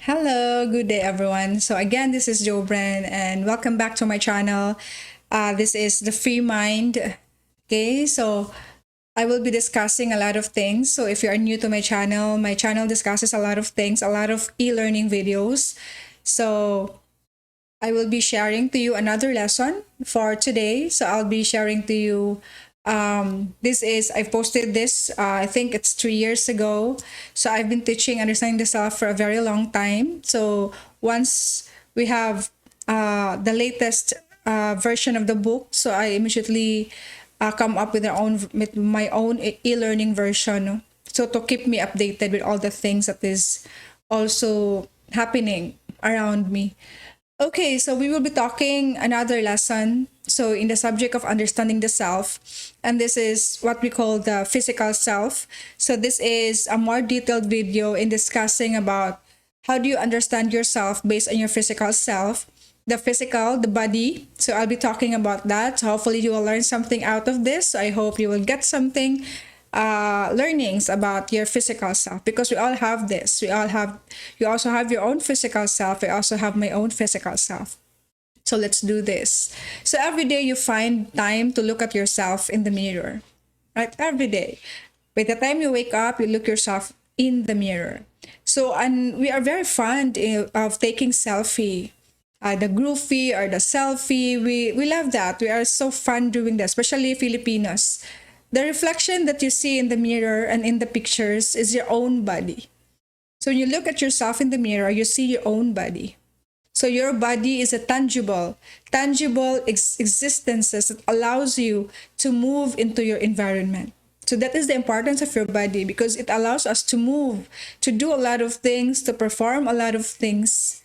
Hello, good day everyone. So again, this is Joe Bren and welcome back to my channel. This is the Free Mind. Okay, so I will be discussing a lot of things. So if you are new to my channel discusses a lot of things, a lot of e-learning videos. So I will be sharing to you another lesson for today. So I'll be sharing to you I posted this I think it's 3 years ago. So I've been teaching understanding the self for a very long time. So once we have the latest version of the book, so I immediately come up with my own e-learning version, so to keep me updated with all the things that is also happening around me. Okay, so we will be talking another lesson. So in the subject of understanding the self, and this is what we call the physical self. So this is a more detailed video in discussing about how do you understand yourself based on your physical self, the physical, the body. So I'll be talking about that. Hopefully you will learn something out of this. I hope you will get something learnings about your physical self, because we all have this. You also have your own physical self. I also have my own physical self. So let's do this. So every day you find time to look at yourself in the mirror, right? Every day. By the time you wake up, you look yourself in the mirror. So, and we are very fond of taking selfie. The groupie or the selfie, we love that. We are so fun doing that, especially Filipinos. The reflection that you see in the mirror and in the pictures is your own body. So when you look at yourself in the mirror, you see your own body. So your body is a tangible existences that allows you to move into your environment. So that is the importance of your body, because it allows us to move, to do a lot of things, to perform a lot of things.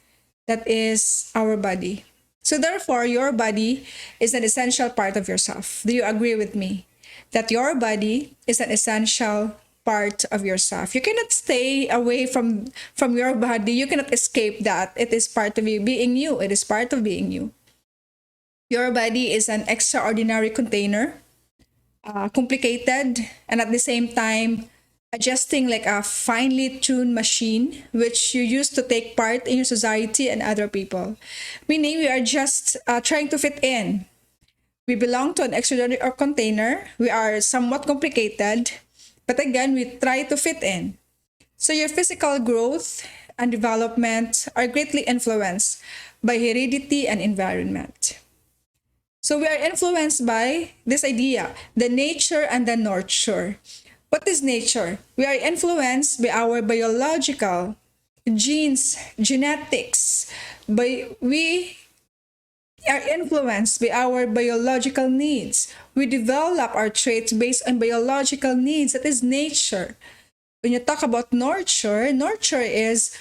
That is our body. So therefore, your body is an essential part of yourself. Do you agree with me? That your body is an essential part of yourself. You cannot stay away from your body. You cannot escape that. It is part of you being you. It is part of being you. Your body is an extraordinary container, complicated, and at the same time adjusting like a finely tuned machine which you use to take part in your society and other people. Meaning we are just trying to fit in. We belong to an extraordinary container. We are somewhat complicated, but again, we try to fit in. So your physical growth and development are greatly influenced by heredity and environment. So we are influenced by this idea, the nature and the nurture. What is nature? We are influenced by our biological genes, genetics. We are influenced by our biological needs. We develop our traits based on biological needs. That is nature. When you talk about nurture, nurture is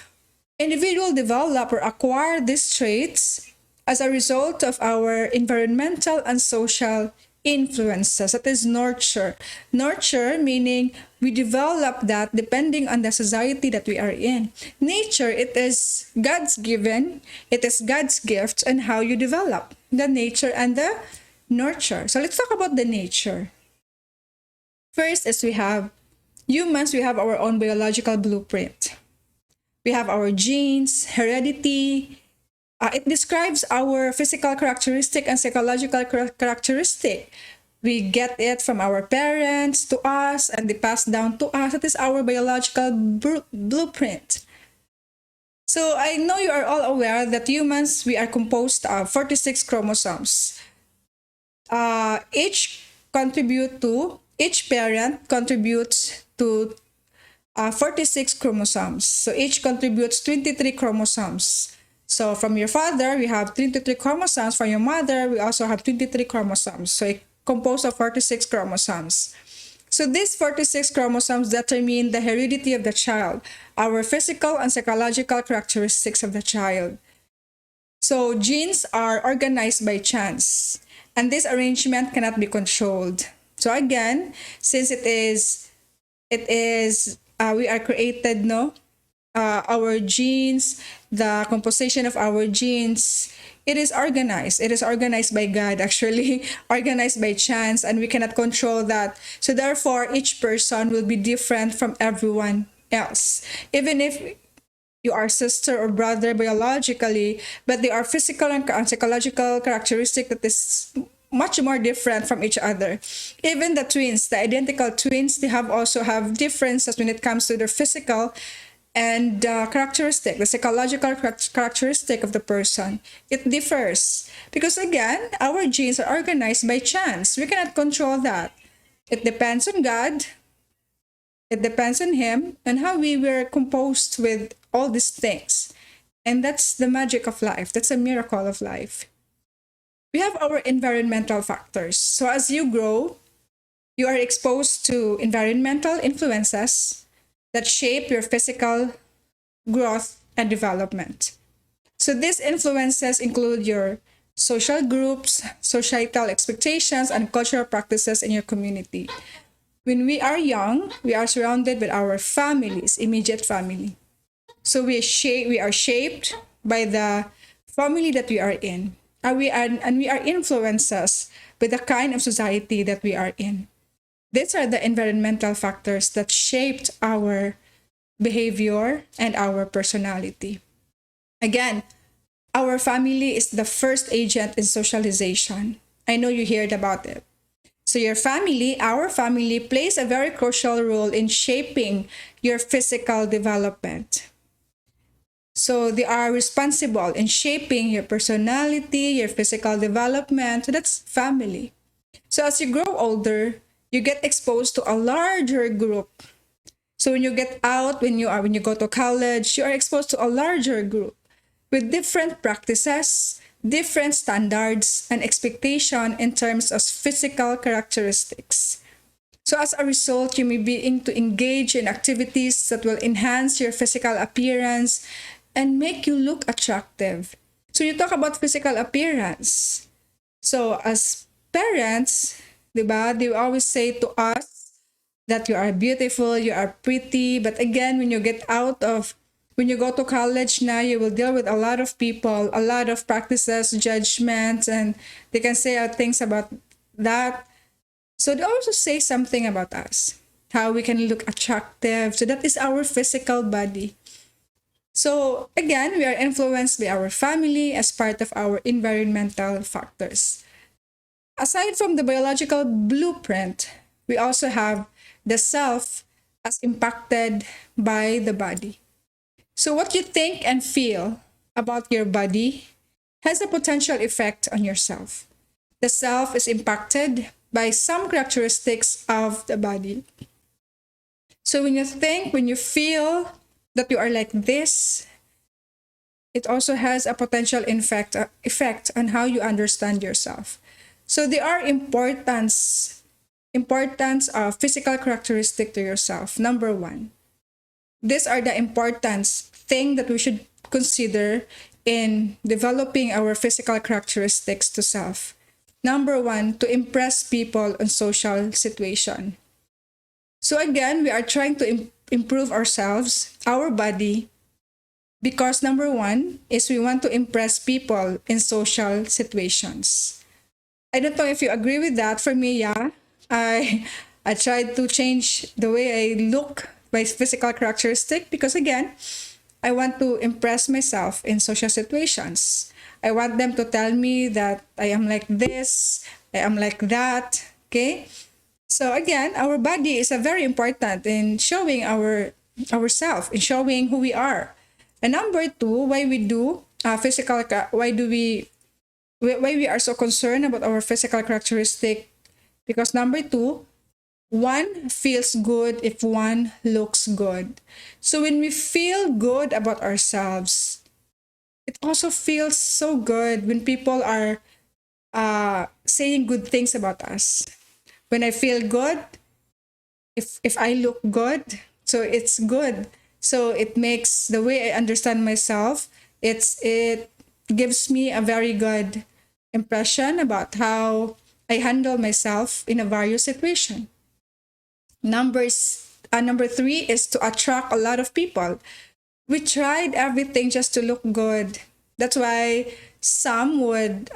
individual develop or acquire these traits as a result of our environmental and social influences. That is nurture. Nurture meaning we develop that depending on the society that we are in. Nature, it is God's given, it is God's gift, and how you develop the nature and the nurture. So let's talk about the nature. First is we have humans, we have our own biological blueprint. We have our genes, heredity. It describes our physical characteristic and psychological characteristic. We get it from our parents to us, and they pass down to us. It is our biological blueprint. So I know you are all aware that humans, we are composed of 46 chromosomes. Each parent contributes to 46 chromosomes. So each contributes 23 chromosomes. So from your father, we have 23 chromosomes. From your mother, we also have 23 chromosomes. So it composed of 46 chromosomes. So these 46 chromosomes determine the heredity of the child, our physical and psychological characteristics of the child. So genes are organized by chance, and this arrangement cannot be controlled. So again, since we are created, no? Our genes, the composition of our genes, it is organized. It is organized by God, actually, organized by chance, and we cannot control that. So therefore, each person will be different from everyone else. Even if you are sister or brother biologically, but they are physical and psychological characteristic that is much more different from each other. Even the twins, the identical twins, they also have differences when it comes to their physical and characteristic, the psychological characteristic of the person. It differs because again, our genes are organized by chance. We cannot control that. It depends on God. It depends on Him and how we were composed with all these things. And that's the magic of life. That's a miracle of life. We have our environmental factors. So as you grow, you are exposed to environmental influences that shape your physical growth and development. So these influences include your social groups, societal expectations, and cultural practices in your community. When we are young, we are surrounded with our families, immediate family. So we are shaped by the family that we are in. And we are influences by the kind of society that we are in. These are the environmental factors that shaped our behavior and our personality. Again, our family is the first agent in socialization. I know you heard about it. So our family plays a very crucial role in shaping your physical development. So they are responsible in shaping your personality, your physical development. So that's family. So as you grow older, you get exposed to a larger group. So when you get out, when you go to college, you are exposed to a larger group with different practices, different standards, and expectation in terms of physical characteristics. So as a result, you may be to engage in activities that will enhance your physical appearance and make you look attractive. So you talk about physical appearance. So as parents, diba, they always say to us that you are beautiful, you are pretty. But again, when you go to college now, you will deal with a lot of people, a lot of practices, judgments, and they can say things about that. So they also say something about us, how we can look attractive. So that is our physical body. So again, we are influenced by our family as part of our environmental factors. Aside from the biological blueprint, we also have the self as impacted by the body. So what you think and feel about your body has a potential effect on yourself. The self is impacted by some characteristics of the body. So when you feel that you are like this, it also has a potential effect on how you understand yourself. So there are importance of physical characteristic to yourself. Number one, these are the importance thing that we should consider in developing our physical characteristics to self. Number one, to impress people in social situation. So again, we are trying to improve ourselves, our body, because number one is we want to impress people in social situations. I don't know if you agree with that. For me, yeah. I tried to change the way I look, my physical characteristic, because again, I want to impress myself in social situations. I want them to tell me that I am like this, I am like that. Okay? So again, our body is a very important in showing ourself, in showing who we are. And number two, why we do physical, why we are so concerned about our physical characteristic, because number two, one feels good if one looks good. So when we feel good about ourselves, it also feels so good when people are saying good things about us. When I feel good, if I look good, so it's good. So it makes the way I understand myself, it gives me a very good impression about how I handle myself in a various situation. Number three is to attract a lot of people. We tried everything just to look good. That's why some would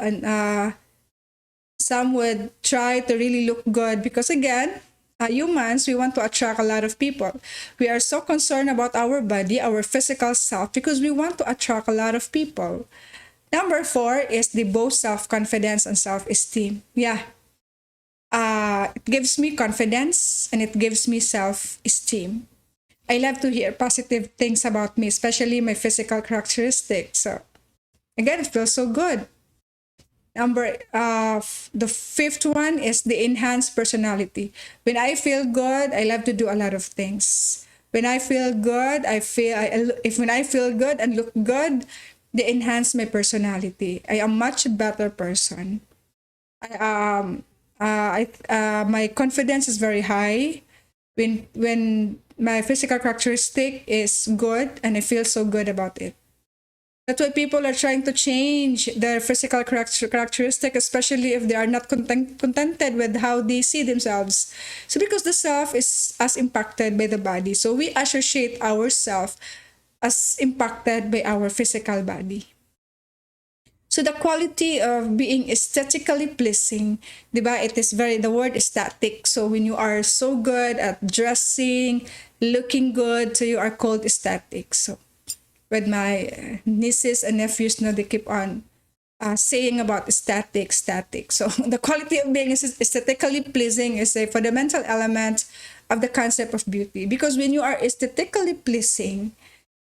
try to really look good because again, humans, we want to attract a lot of people. We are so concerned about our body, our physical self, because we want to attract a lot of people. Number 4 is the both self-confidence and self-esteem. Yeah. It gives me confidence and it gives me self-esteem. I love to hear positive things about me, especially my physical characteristics. So again, it feels so good. The 5th one is the enhanced personality. When I feel good, I love to do a lot of things. When I feel good, when I feel good and look good, they enhance my personality. I am much better person. My confidence is very high when my physical characteristic is good and I feel so good about it. That's why people are trying to change their physical characteristic, especially if they are not contented with how they see themselves. So because the self is as impacted by the body, so we associate ourselves as impacted by our physical body. So the quality of being aesthetically pleasing, diba? The word aesthetic. So when you are so good at dressing, looking good, so you are called aesthetic. So with my nieces and nephews, they keep on saying about aesthetic. So the quality of being aesthetically pleasing is a fundamental element of the concept of beauty. Because when you are aesthetically pleasing,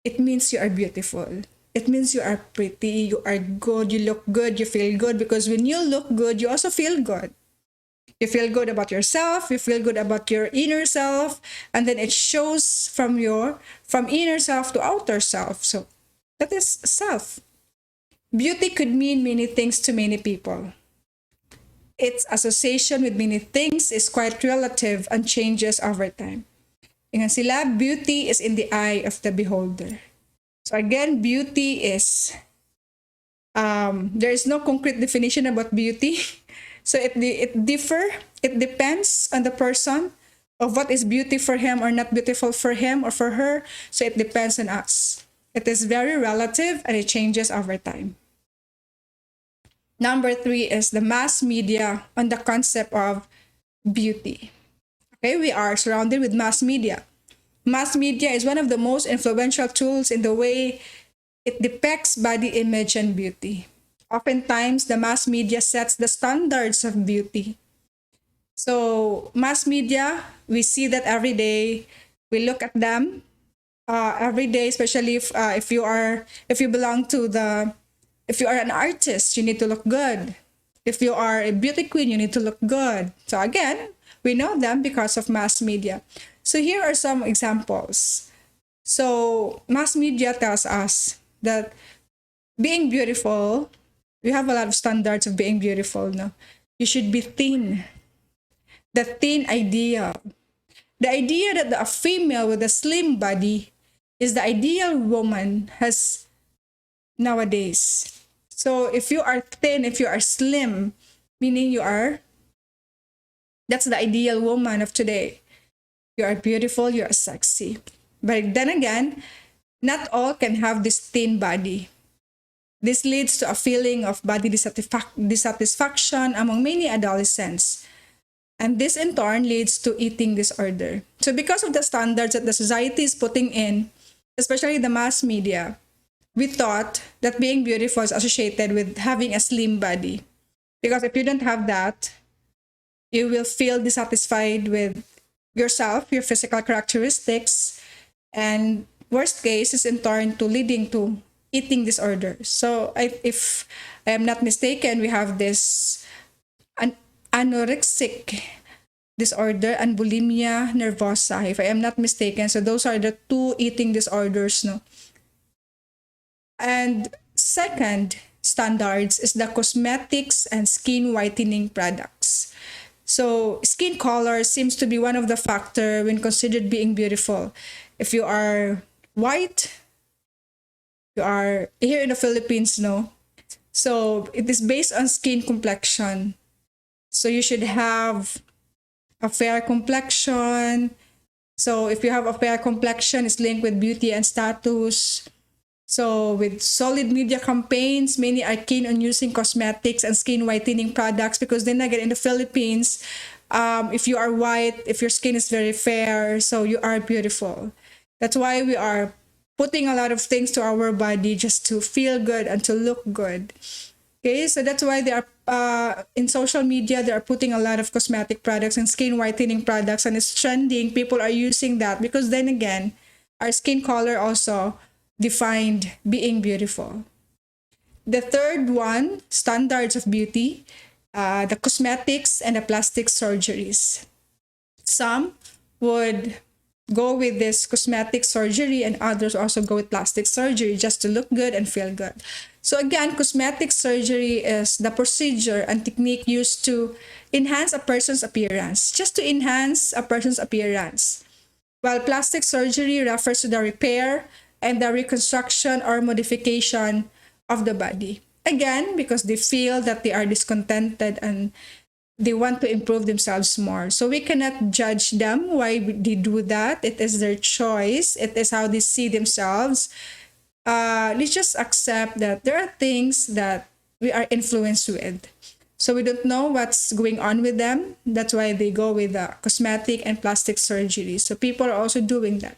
it means you are beautiful. It means you are pretty, you are good, you look good, you feel good. Because when you look good, you also feel good. You feel good about yourself, you feel good about your inner self, and then it shows from inner self to outer self. So that is self. Beauty could mean many things to many people. Its association with many things is quite relative and changes over time. Ingan sila, beauty is in the eye of the beholder. So again, beauty is, there is no concrete definition about beauty. So it depends on the person of what is beauty for him or not beautiful for him or for her. So it depends on us. It is very relative and it changes over time. Number 3 is the mass media on the concept of beauty. Okay, we are surrounded with mass media. Mass media is one of the most influential tools in the way it depicts body image and beauty. Oftentimes, the mass media sets the standards of beauty. So, mass media, we see that every day. We look at them every day, especially if you are an artist, you need to look good. If you are a beauty queen, you need to look good. So again, we know them because of mass media. So here are some examples. So mass media tells us that being beautiful, we have a lot of standards of being beautiful. No, you should be thin. The thin idea. The idea that a female with a slim body is the ideal woman has nowadays. So if you are thin, if you are slim, meaning that's the ideal woman of today. You are beautiful, you are sexy. But then again, not all can have this thin body. This leads to a feeling of body dissatisfaction among many adolescents. And this in turn leads to eating disorder. So because of the standards that the society is putting in, especially the mass media, we thought that being beautiful is associated with having a slim body. Because if you don't have that, you will feel dissatisfied with yourself, your physical characteristics, and worst case is in turn to leading to eating disorders. So if I am not mistaken, we have this anorexic disorder and bulimia nervosa, if I am not mistaken. So those are the 2 eating disorders. No? And second standards is the cosmetics and skin whitening products. So skin color seems to be one of the factors when considered being beautiful. If you are white, you are here in the Philippines, no? So it is based on skin complexion. So you should have a fair complexion. So if you have a fair complexion, it's linked with beauty and status. So with solid media campaigns, many are keen on using cosmetics and skin whitening products because then again in the Philippines, If you are white, if your skin is very fair, so you are beautiful. That's why we are putting a lot of things to our body just to feel good and to look good. Okay, so that's why they are in social media, they are putting a lot of cosmetic products and skin whitening products, and it's trending. People are using that because then again, our skin color also defined being beautiful. The third one, standards of beauty, the cosmetics and the plastic surgeries. Some would go with this cosmetic surgery and others also go with plastic surgery just to look good and feel good. So again, cosmetic surgery is the procedure and technique used to enhance a person's appearance, just to enhance a person's appearance. While plastic surgery refers to the repair and the reconstruction or modification of the body. Again, because they feel that they are discontented and they want to improve themselves more. So we cannot judge them why they do that. It is their choice. It is how they see themselves. Let's just accept that there are things that we are influenced with. So we don't know what's going on with them. That's why they go with the cosmetic and plastic surgery. So people are also doing that.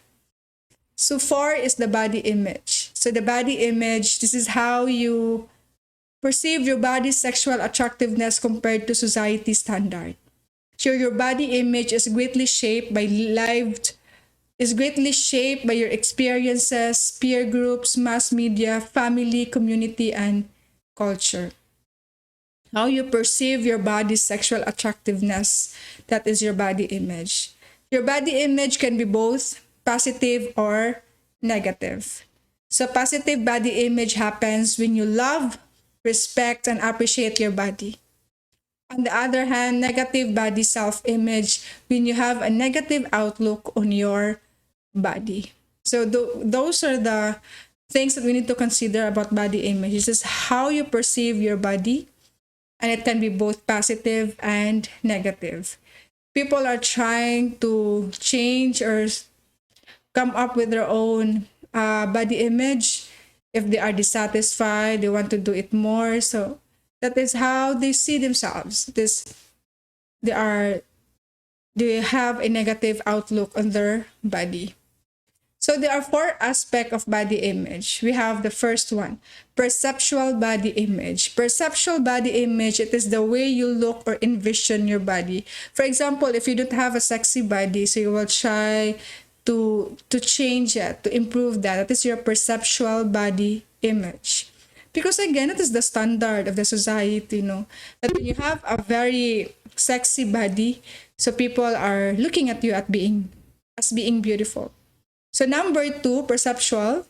So 4 is the body image. So the body image, this is how you perceive your body's sexual attractiveness compared to society standard. So your body image is greatly shaped by your experiences, peer groups, mass media, family, community, and culture. How you perceive your body's sexual attractiveness, that is your body image. Your body image can be both positive or negative. So positive body image happens when you love, respect, and appreciate your body. On the other hand, negative body self-image when you have a negative outlook on your body. So those are the things that we need to consider about body image. This is how you perceive your body, and it can be both positive and negative. People are trying to change or come up with their own body image. If they are dissatisfied, they want to do it more. So that is how they see themselves. They have a negative outlook on their body. So there are 4 aspects of body image. We have the first one, perceptual body image. Perceptual body image, it is the way you look or envision your body. For example, if you don't have a sexy body, so you will try to change it, to improve that. That is your perceptual body image. Because again, it is the standard of the society, that when you have a very sexy body, so people are looking at you as being beautiful. So number 2, perceptual,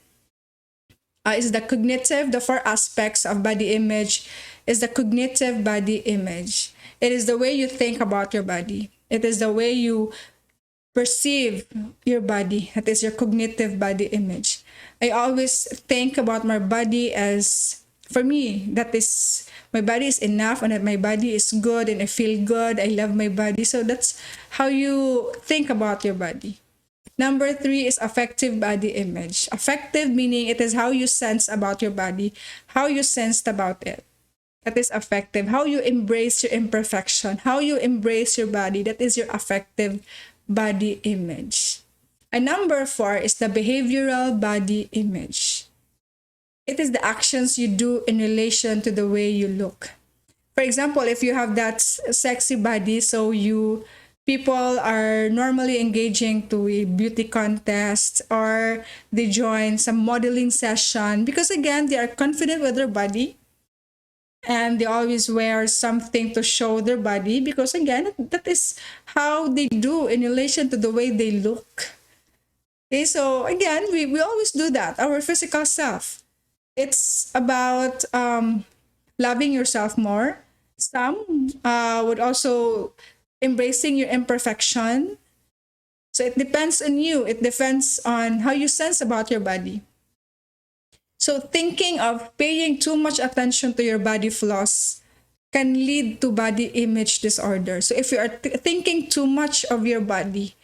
is the cognitive. The 4 aspects of body image is the cognitive body image. It is the way you think about your body. It is the way you perceive your body. That is your cognitive body image. I always think about my body as, for me, that is, my body is enough and that my body is good and I feel good. I love my body. So that's how you think about your body. Number 3 is affective body image. Affective meaning it is how you sense about your body, how you sensed about it. That is affective. How you embrace your imperfection, how you embrace your body. That is your affective body image. And number 4 is the behavioral body image. It is the actions you do in relation to the way you look. For example, if you have that sexy body, so people are normally engaging to a beauty contest or they join some modeling session because again, they are confident with their body and they always wear something to show their body because again, that is how they do in relation to the way they look. Okay, so again, we always do that, our physical self. It's about loving yourself more. Some would also embracing your imperfection. So it depends on you. It depends on how you sense about your body. So thinking of paying too much attention to your body flaws can lead to body image disorder. So if you are thinking too much of your body,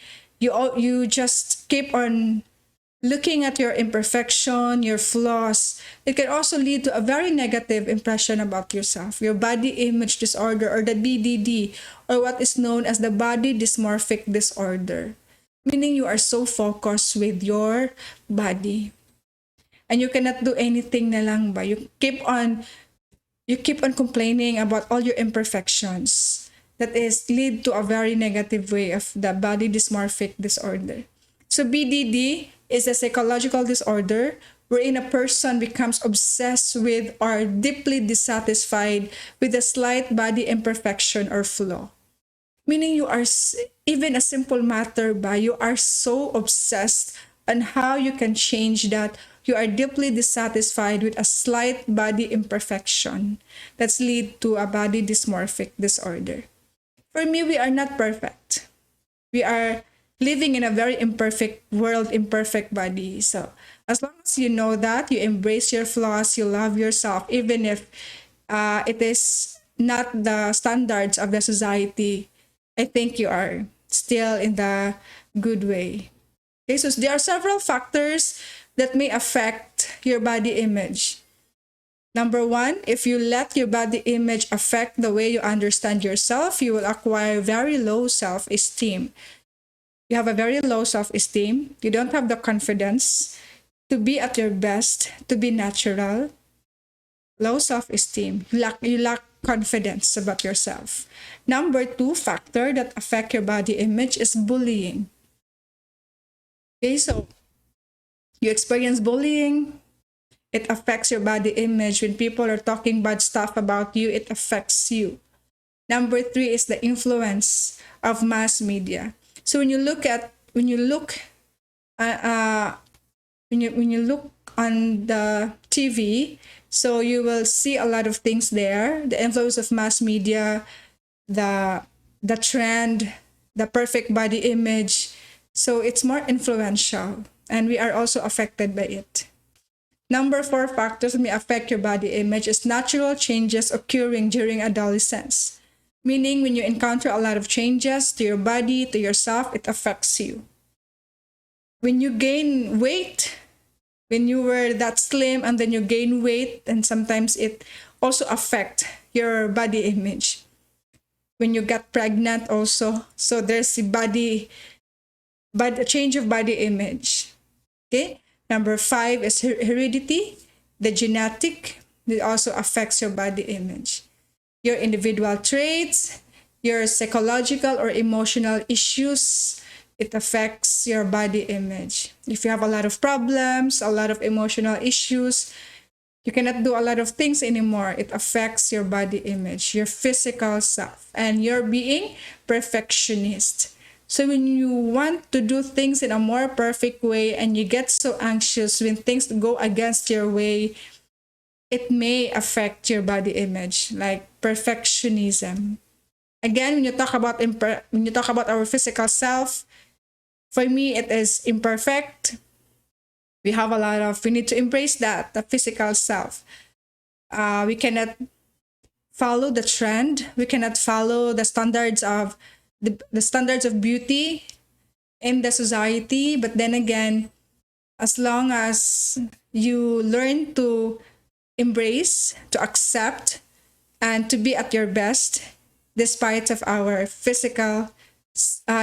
you just keep on looking at your imperfection, your flaws, it can also lead to a very negative impression about yourself. Your body image disorder, or the BDD, or what is known as the body dysmorphic disorder. Meaning you are so focused with your body. And you cannot do anything na lang ba. You keep on complaining about all your imperfections. That is lead to a very negative way of the body dysmorphic disorder. So BDD is a psychological disorder wherein a person becomes obsessed with or deeply dissatisfied with a slight body imperfection or flaw. Meaning you are, even a simple matter ba, you are so obsessed on how you can change that. You are deeply dissatisfied with a slight body imperfection that's lead to a body dysmorphic disorder. For me, we are not perfect. We are living in a very imperfect world, imperfect body. So as long as you know that, you embrace your flaws, you love yourself, even if it is not the standards of the society, I think you are still in the good way. Okay, so there are several factors that may affect your body image. Number one, if you let your body image affect the way you understand yourself, you will acquire very low self-esteem. You have a very low self-esteem. You don't have the confidence to be at your best, to be natural. Low self-esteem. You lack confidence about yourself. Number two factor that affect your body image is bullying. Okay, so you experience bullying, it affects your body image. When people are talking bad stuff about you, it affects you. Number three is the influence of mass media. So when you look on the TV, so you will see a lot of things there. The influence of mass media, the trend, the perfect body image. So it's more influential, and we are also affected by it. Number four factors that may affect your body image is natural changes occurring during adolescence. Meaning when you encounter a lot of changes to your body, to yourself, it affects you. When you gain weight, when you were that slim and then you gain weight, and sometimes it also affect your body image. When you get pregnant also, so there's a change of body image. Okay. Number five is heredity, the genetic, that also affects your body image. Your individual traits, your psychological or emotional issues, it affects your body image. If you have a lot of problems, a lot of emotional issues, you cannot do a lot of things anymore. It affects your body image, your physical self, and you're being perfectionist. So when you want to do things in a more perfect way and you get so anxious when things go against your way, it may affect your body image, like perfectionism. Again, when you talk about our physical self, for me it is imperfect. We need to embrace that, the physical self. We cannot follow the trend. We cannot follow the standards of the standards of beauty in the society. But then again, as long as you learn to embrace, to accept, and to be at your best, despite of our physical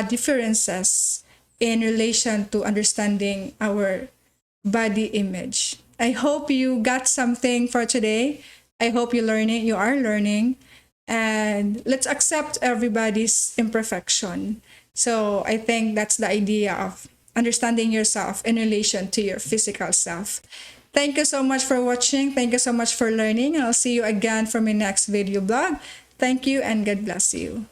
differences in relation to understanding our body image. I hope you got something for today. I hope you are learning, and let's accept everybody's imperfection. So I think that's the idea of understanding yourself in relation to your physical self. Thank you so much for watching. Thank you so much for learning. I'll see you again for my next video blog. Thank you and God bless you.